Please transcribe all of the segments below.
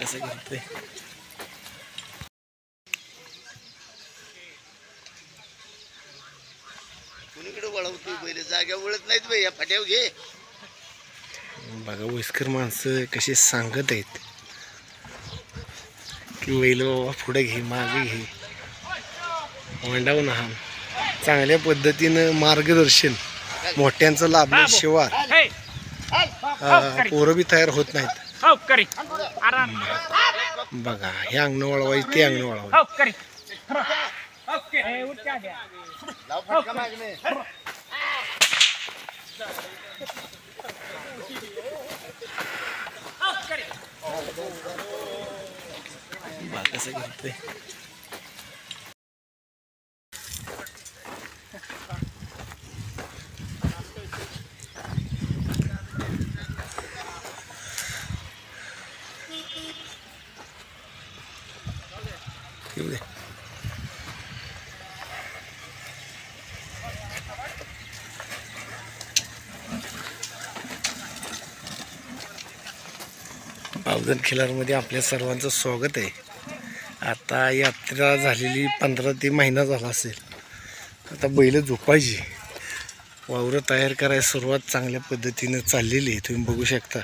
कसं करते कुणीकडे वळवते बैल जाग्या वळत नाहीत बाई. या फाट्यावर घे. बघा वयस्कर माणसं कशी सांगत आहेत की बैल बाबा पुढे घे मागे घे वंडावून हा चांगल्या पद्धतीनं मार्गदर्शन मोठ्यांचं लाभलं शिवार पोरं बी तयार होत नाहीत. बघा हे अंगण वळवायचं ते अंगण वळवायचं. कसं करते येऊ दे. पावधन खिलारमध्ये आपल्या सर्वांचं स्वागत आहे. आता यात्रा झालेली 15 ते महिना झाला असेल. आता बैल झोपायची वावरं तयार करायला सुरुवात चांगल्या पद्धतीनं चाललेली आहे. तुम्ही बघू शकता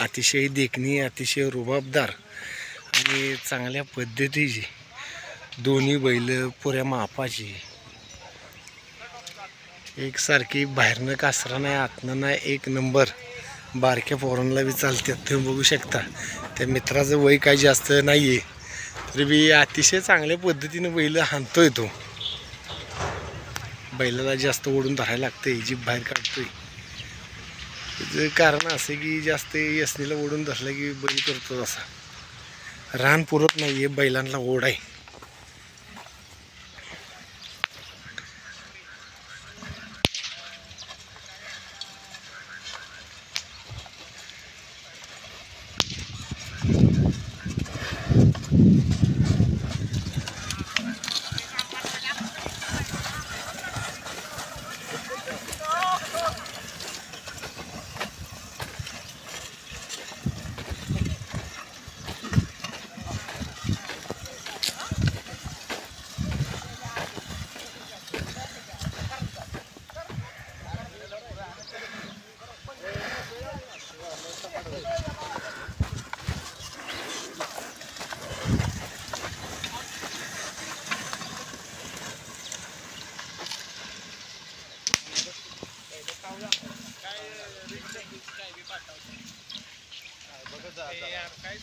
अतिशय देखणी अतिशय रुबाबदार आणि चांगल्या पद्धतीची दोन्ही बैल पुऱ्या मापाची एकसारखी बाहेरनं कासरा नाही आतनं नाही एक नंबर. बारक्या पोरांना बी चालतात. तुम्ही बघू शकता त्या मित्राचं वय काही जास्त नाही आहे तरी बी अतिशय चांगल्या पद्धतीनं बैल हाणतोय. तो बैलाला जास्त ओढून धरायला लागते जीभ बाहेर काढतोय. त्याचं कारण असं की जास्त यसनीला ओढून धरलं की बैल करतो. असा रान पुरत नाही आहे बैलांना ओढ आहे. काय